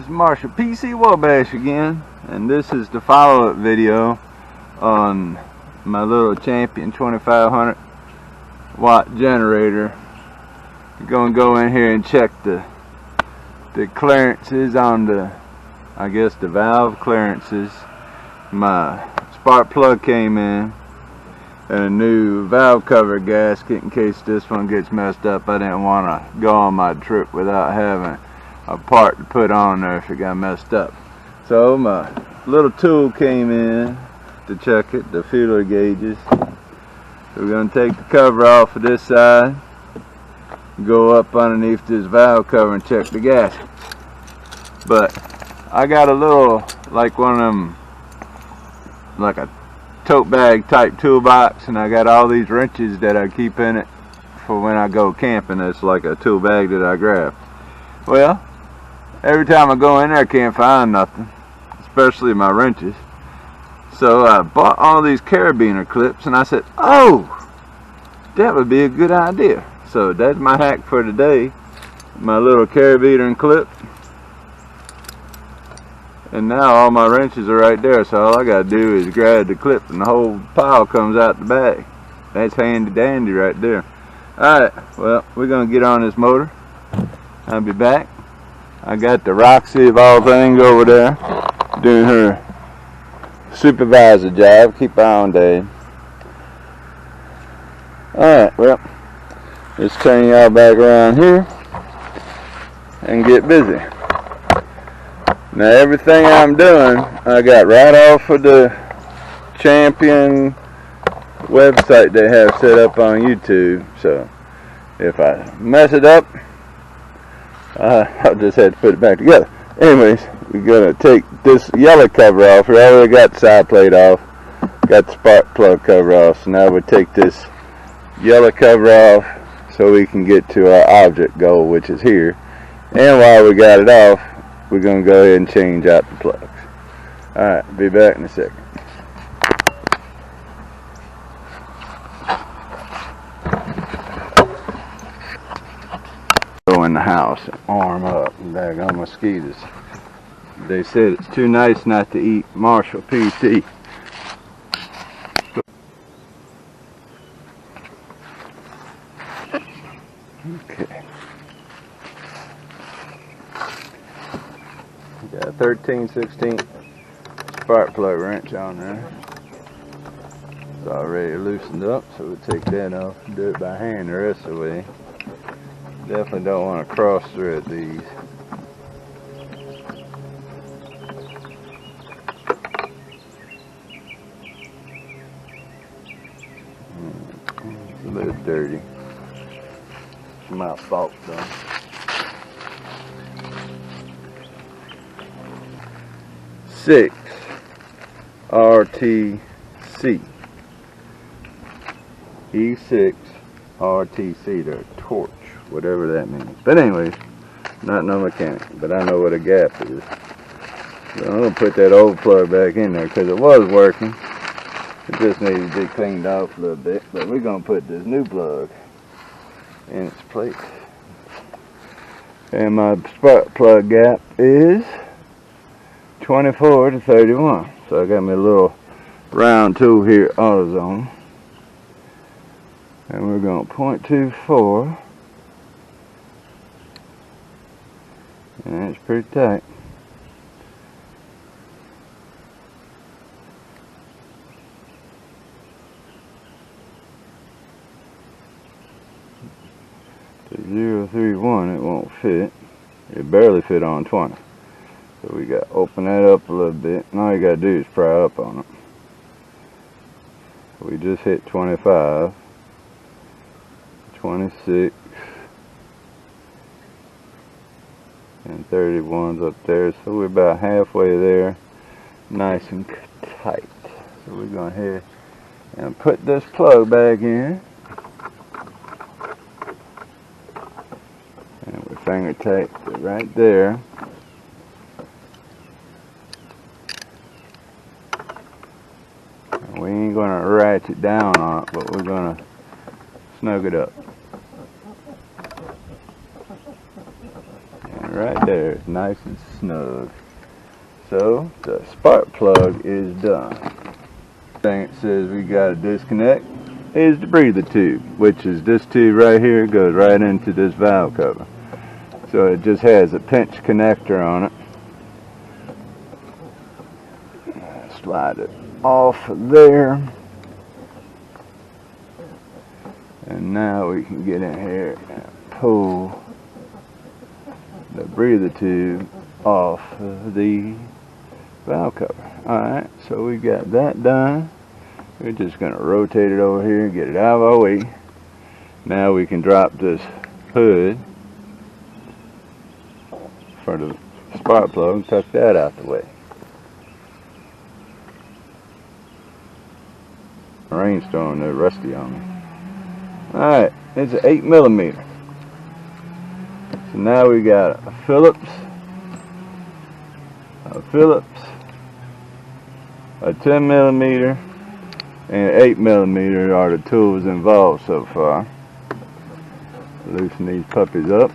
It's Marshall PC Wabash again, and this is the follow-up video on my little Champion 2500 watt generator. We're going to go in here and check the clearances on the, I guess the valve clearances. My spark plug came in and a new valve cover gasket in case this one gets messed up. I didn't want to go on my trip without having a part to put on there if it got messed up. So my little tool came in to check it, the feeler gauges. So we're going to take the cover off of this side, go up underneath this valve cover and check the gasket. But I got a little, like one of them, like a tote bag type toolbox, and I got all these wrenches that I keep in it for when I go camping. It's like a tool bag that I grab. Well, every time I go in there I can't find nothing, especially my wrenches. So I bought all these carabiner clips and I said, oh, that would be a good idea. So that's my hack for today, my little carabiner clip. And now all my wrenches are right there, so all I gotta do is grab the clip and the whole pile comes out the bag. That's handy dandy right there. Alright, well, we're gonna get on this motor. I'll be back. I got the Roxy of all things over there doing her supervisor job. Keep an eye on Dave. Alright, well, let's turn y'all back around here and get busy. Now everything I'm doing I got right off of the Champion website they have set up on YouTube. So if I mess it up, I'll just have to put it back together. Anyways, we're going to take this yellow cover off. We already got the side plate off, got the spark plug cover off. So now we'll take this yellow cover off so we can get to our object goal, which is here. And while we got it off, we're going to go ahead and change out the plugs. Alright, be back in a second. Go in the house and arm up and daggone mosquitoes. They said it's too nice not to eat Marshall PC. Okay. Got a 13/16 spark plug wrench on there. It's already loosened up, so we'll take that off and do it by hand the rest of the way. Definitely don't want to cross thread these. It's a little dirty. It's my fault though. E6 RTC. E6 RTC, they're torch, whatever that means. But anyways, not no mechanic, but I know what a gap is. So I'm going to put that old plug back in there because it was working. It just needed to be cleaned off a little bit. But we're going to put this new plug in its place. And my spark plug gap is 24 to 31. So I got my little round tool here, AutoZone. And we're going to 0.24. And that's pretty tight. To 0.31 it won't fit. It barely fit on 20. So we got to open that up a little bit. And all you got to do is pry up on it. We just hit 25. 26 and 31's up there, so we're about halfway there, nice and tight. So we're going to head and put this plug back in, and we finger tape it right there. And we ain't going to ratchet down on it, but we're going to snug it up. And right there. It's nice and snug. So the spark plug is done. Thing it says we got to disconnect is the breather tube, which is this tube right here. It goes right into this valve cover. So it just has a pinch connector on it. Slide it off of there. And now we can get in here and pull the breather tube off of the valve cover. Alright, so we got that done. We're just going to rotate it over here and get it out of our way. Now we can drop this hood for the spark plug and tuck that out the way. Rainstorm, they're rusty on me. Alright, it's an 8mm. So now we got a Phillips, a 10mm, and 8mm are the tools involved so far. Loosen these puppies up.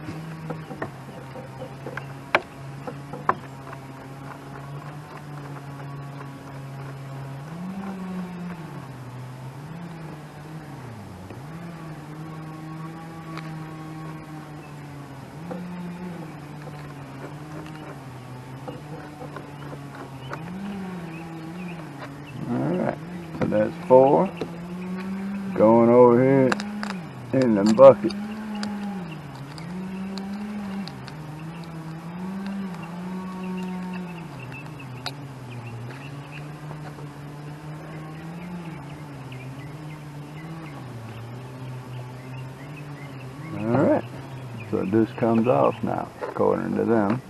Alright, so that's 4 going over here in the bucket. Alright, so this comes off now, according to them.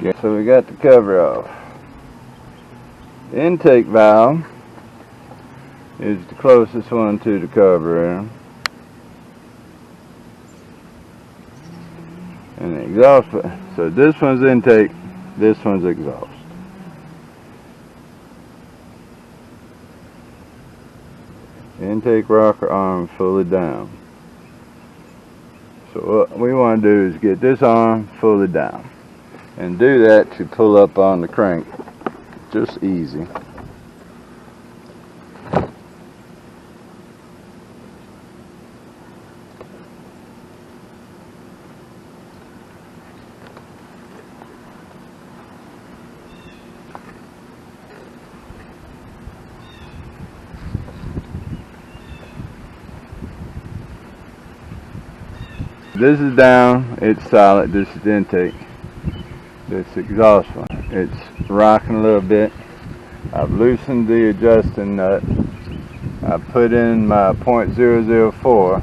Yeah, so we got the cover off. The intake valve is the closest one to the carburetor. And the exhaust, so this one's intake, this one's exhaust. Intake rocker arm fully down. So what we want to do is get this arm fully down. And do that to pull up on the crank. Just easy. This is down, it's solid, this is the intake. This exhaust one, it's rocking a little bit. I've loosened the adjusting nut. I put in my .004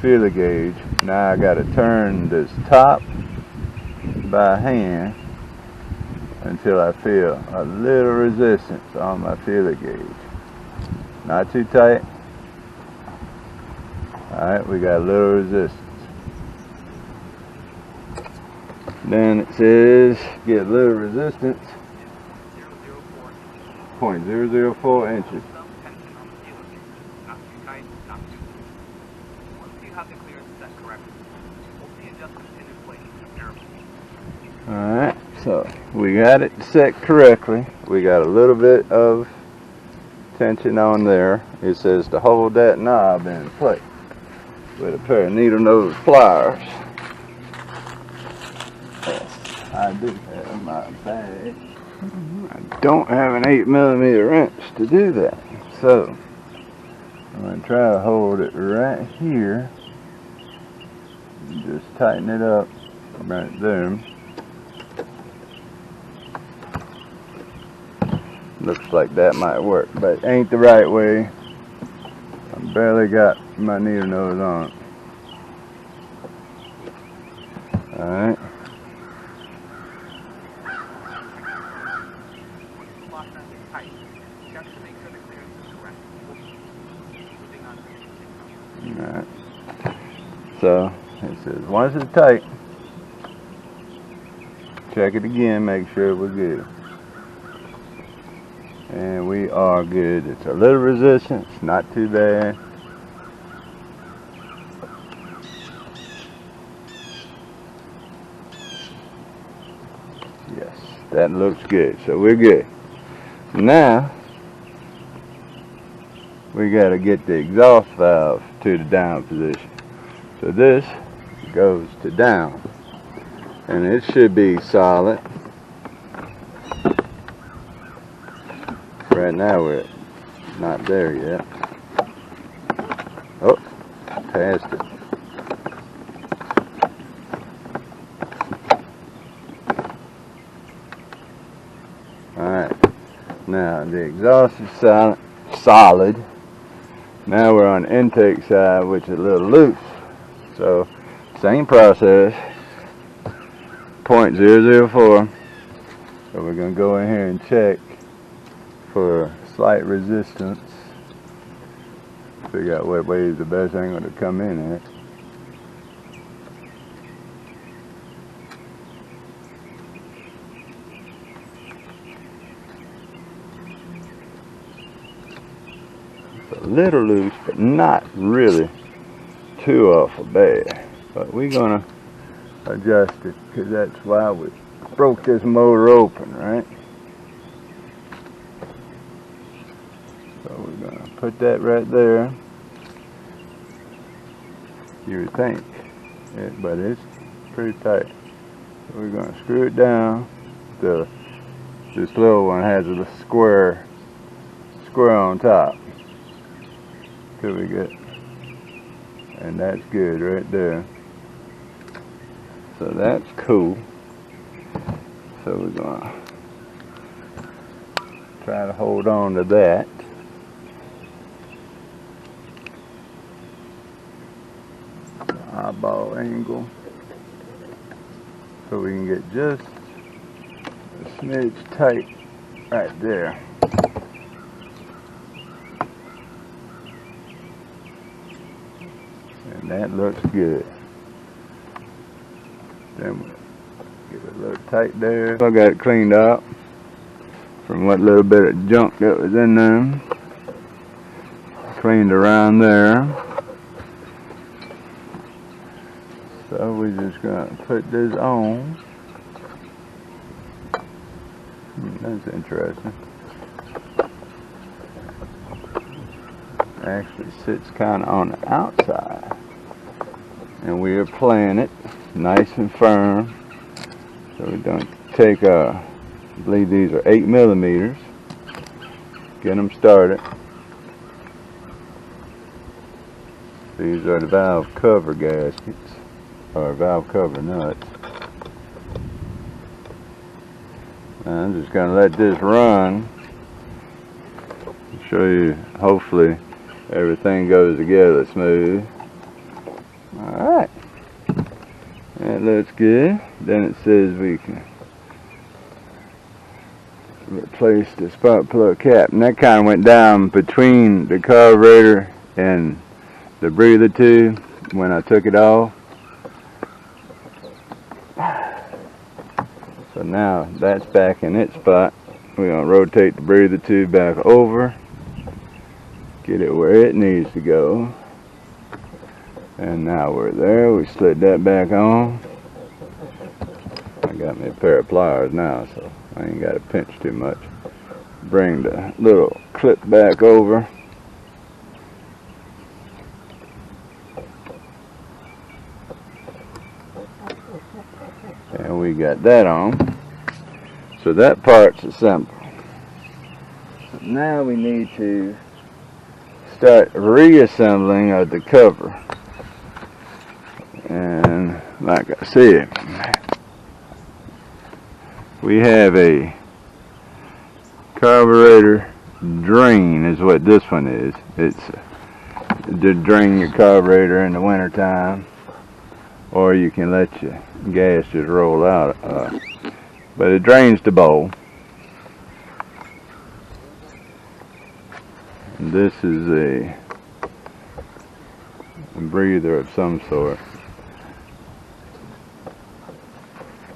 feeler gauge. Now I got to turn this top by hand until I feel a little resistance on my feeler gauge. Not too tight. Alright, we got a little resistance. Then it says get a little resistance, 0.004 inches. Alright, so we got it set correctly. We got a little bit of tension on there. It says to hold that knob in place with a pair of needle nose pliers. I do have my bag. I don't have an 8mm wrench to do that. So I'm going to try to hold it right here. Just tighten it up right there. Looks like that might work, but it ain't the right way. I barely got my needle nose on it. Alright. Alright, so it says once it's tight, check it again, make sure it was good. And we are good. It's a little resistance, not too bad. Yes, that looks good. So we're good. Now we got to get the exhaust valve to the down position. So this goes to down, and it should be solid. Right now we're not there yet. Oh, past it. Alright, now the exhaust is solid. Now we're on the intake side, which is a little loose. So, same process, 0.004. So we're going to go in here and check for slight resistance. Figure out what way is the best angle to come in at. It's a little loose, but not really too awful bad. But we're gonna adjust it because that's why we broke this motor open, right? So we're gonna put that right there. You would think, but it's pretty tight. So we're gonna screw it down. This little one has a square on top. Till we get, and that's good right there. So that's cool. So we're gonna try to hold on to that. Eyeball angle. So we can get just a smidge tight right there. And that looks good. Then we'll get it a little tight there. I got it cleaned up from what little bit of junk that was in there. Cleaned around there. So we're just gonna put this on. That's interesting. Actually sits kind of on the outside, and we are playing it nice and firm. So we're going to take I believe these are 8mm, get them started. These are the valve cover gaskets, or valve cover nuts. And I'm just going to let this run, show you hopefully everything goes together smooth. Alright, that looks good. Then it says we can replace the spark plug cap, and that kind of went down between the carburetor and the breather tube when I took it off. So now that's back in its spot. We're going to rotate the breather tube back over, get it where it needs to go. And now we're there. We slid that back on. I got me a pair of pliers now, so I ain't got to pinch too much. Bring the little clip back over. And we got that on. So that part's assembled. So now we need to start reassembling of the cover. And like I said, we have a carburetor drain is what this one is. It's to drain your carburetor in the winter time, or you can let your gas just roll out. But it drains the bowl. And this is a breather of some sort.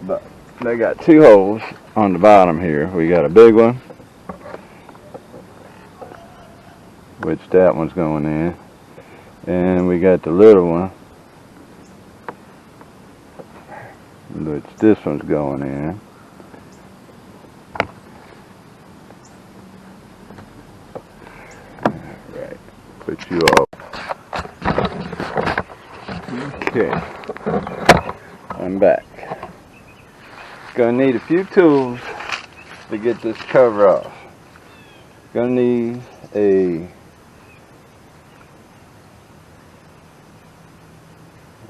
But they got two holes on the bottom here. We got a big one which that one's going in, and we got the little one, which this one's going in. Right, put you off. Okay, I'm back. Gonna need a few tools to get this cover off. Gonna need a,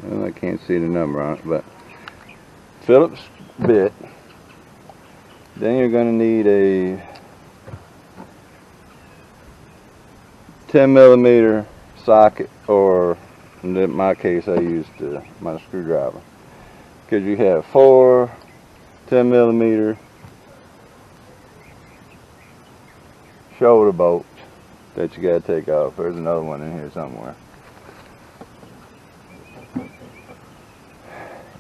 well, I can't see the number on it, but Phillips bit. Then you're gonna need a 10mm socket, or in my case I used my screwdriver, because you have 4 10mm shoulder bolts that you got to take off. There's another one in here somewhere,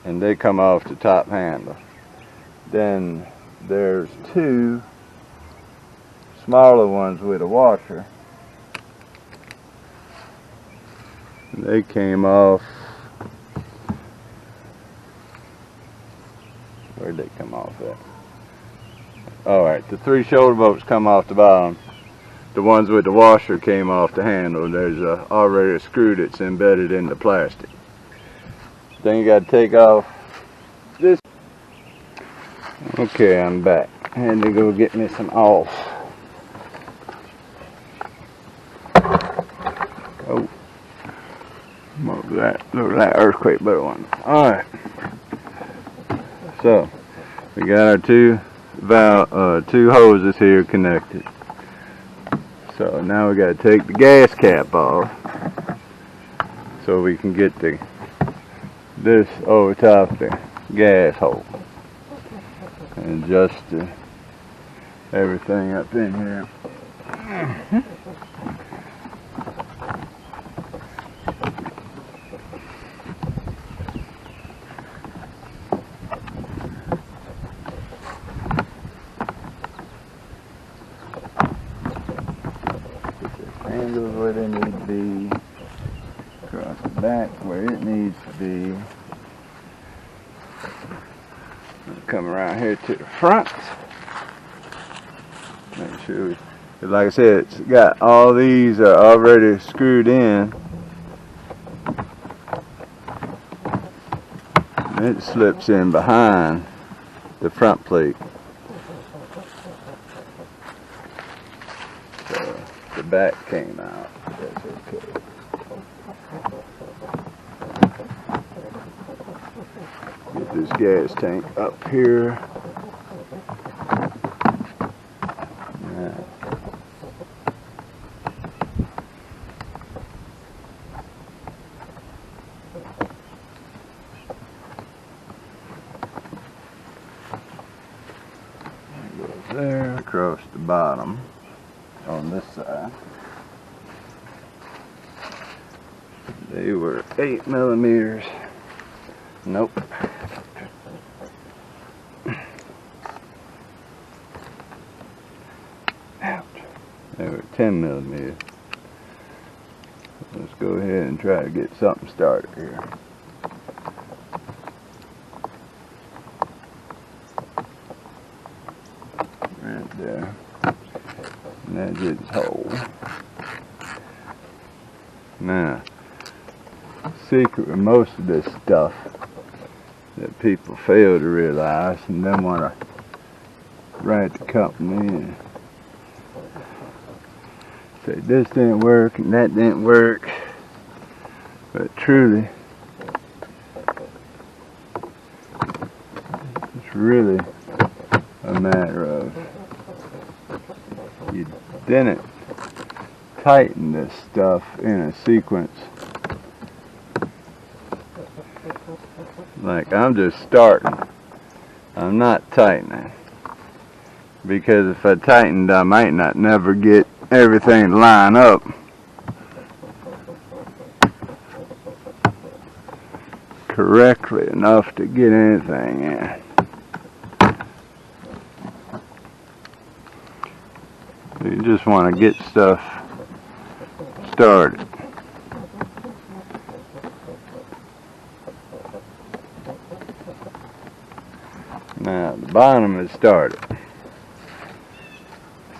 and they come off the top handle. Then there's 2 smaller ones with a washer. They came off. Where'd they come off at? Alright, the 3 shoulder bolts come off the bottom. The ones with the washer came off the handle. There's already a screw that's embedded in the plastic. Then you got to take off this. Okay, I'm back. I had to go get me some off. Oh, look at that earthquake butter one. Alright, so we got our 2 hoses here connected. So now we got to take the gas cap off so we can get this over top the gas hole, and adjust everything up in here. Angles where they need to be, across the back where it needs to be. Come around here to the front. Make sure, like I said, it's got all these are already screwed in. And it slips in behind the front plate. The back came out. That's okay. Get this gas tank up here. Yeah. Goes there across the bottom. On this side, they were 8mm. Nope. Ouch. They were 10mm. Let's go ahead and try to get something started here. Right there. And that's its hole. Now, the secret with most of this stuff that people fail to realize, and then want to write the company and say this didn't work and that didn't work, but truly it's really a matter of you didn't tighten this stuff in a sequence. Like, I'm just starting. I'm not tightening. Because if I tightened, I might not never get everything to line up. Correctly enough to get anything in. You just want to get stuff started. Now the bottom is started.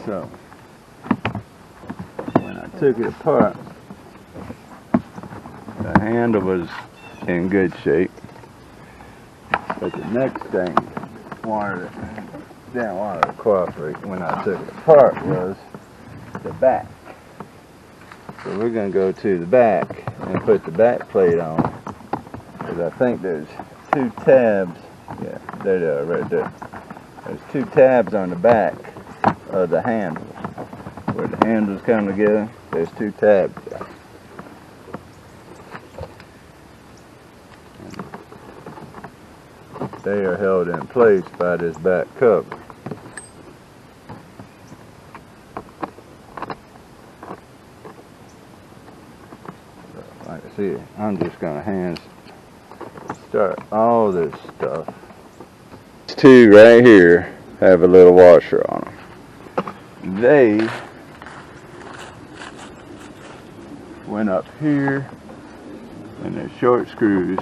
So when I took it apart, the handle was in good shape. But the next thing didn't want to cooperate when I took it apart was the back. So we're going to go to the back and put the back plate on. Because I think there's 2 tabs. Yeah, there they are right there. There's 2 tabs on the back of the handle. Where the handles come together, there's 2 tabs there. They are held in place by this back cover. So, like I said, I'm just going to hand start all this stuff. These 2 right here have a little washer on them. They went up here and they're short screws.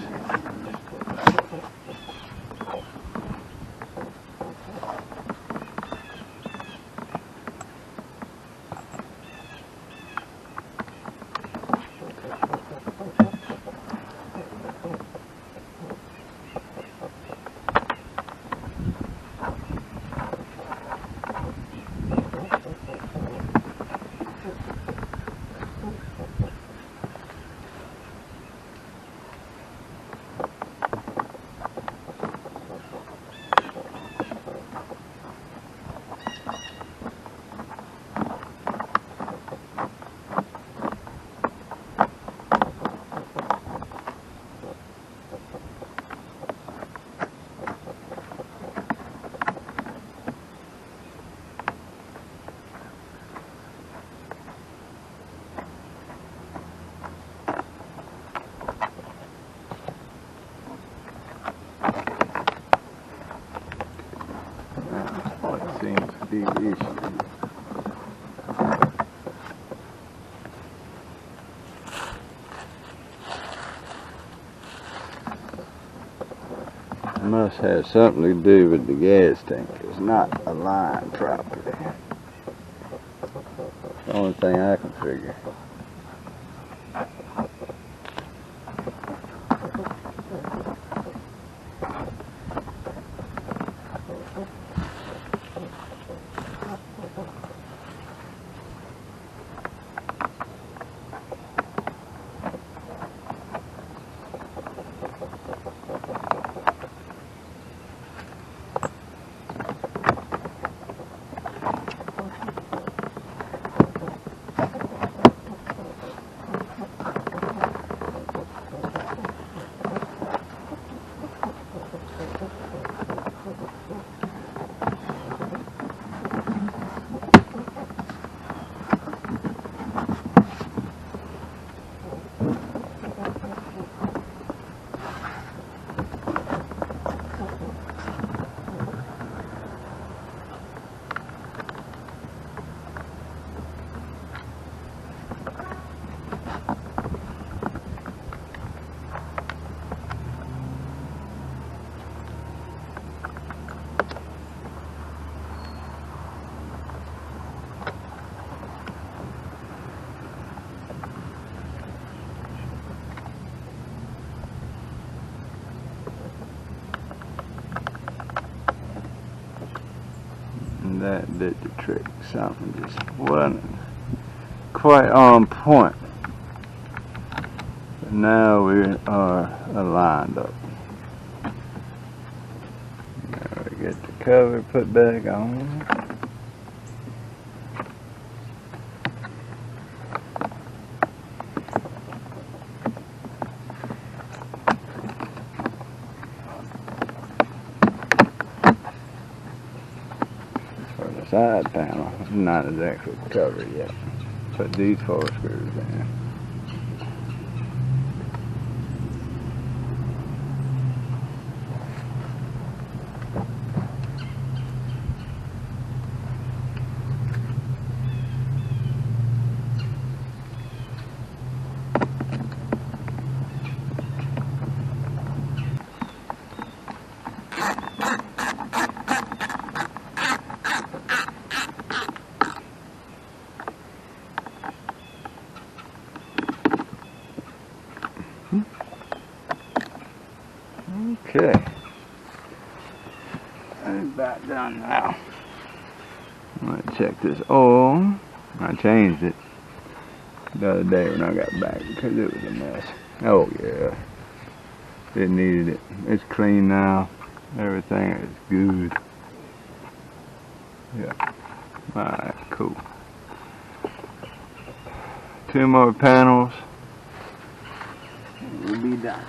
Seems to be the issue. It must have something to do with the gas tank. It's not aligned properly. The only thing I can figure. And that did the trick. Something just wasn't quite on point. But now we are aligned up. Now we get the cover put back on. Side panel, not exactly covered yet. Put these 4 screws in. Okay. It's about done now. I'm gonna check this oil. I changed it the other day when I got back because it was a mess. Oh yeah. It needed it. It's clean now. Everything is good. Yeah. Alright, cool. 2 more panels. We'll be done.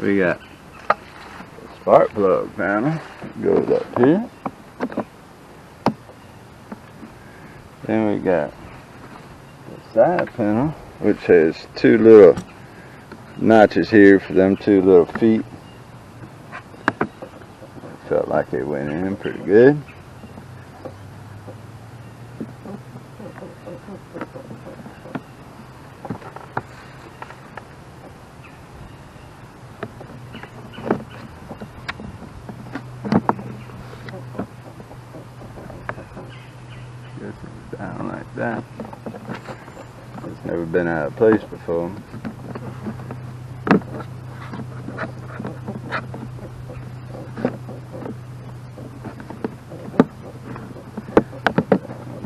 We got the spark plug panel. It goes up here. Then we got the side panel, which has 2 little notches here for them 2 little feet. Felt like they went in pretty good. Guess it's down like that. It's never been out of place before.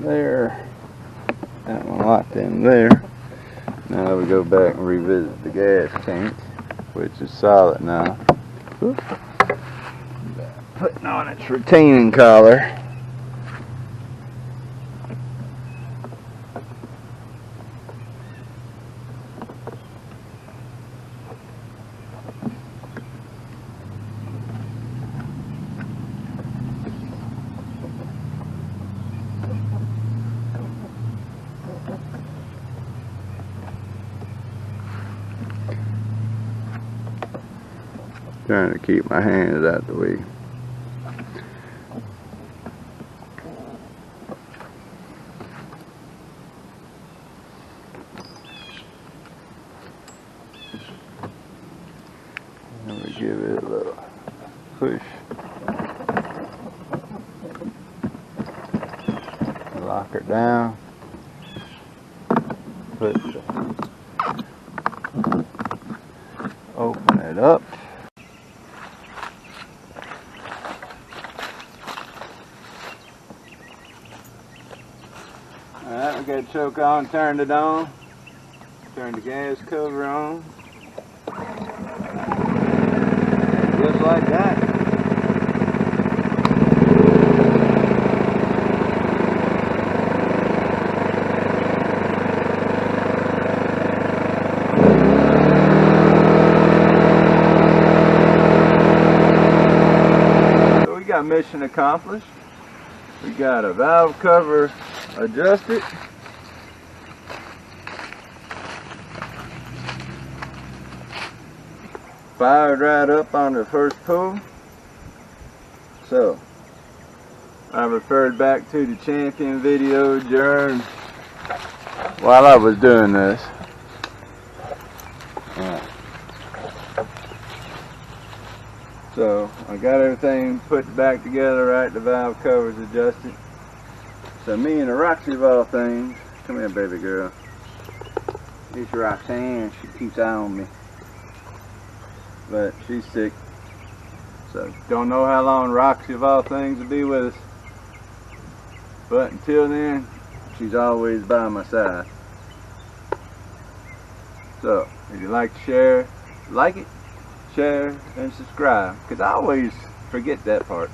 There, that one locked in there. Now we go back and revisit the gas tank, which is solid now. Putting on its retaining collar. Trying to keep my hands out the way. And we give it a little push. Lock her down. Open it up. Alright, we got the choke on, turned it on. Turned the gas cover on. Just like that. So we got mission accomplished. We got a valve cover adjusted. Fired right up on the first pull. So I referred back to the champion video during while I was doing this. Alright. So I got everything put back together right, the valve covers adjusted. So me and the Roxy of all things, come here baby girl. This is Roxanne, she keeps eye on me. But she's sick. So don't know how long Roxy of all things will be with us. But until then, she's always by my side. So if you like to share, like it, share, and subscribe. Because I always forget that part.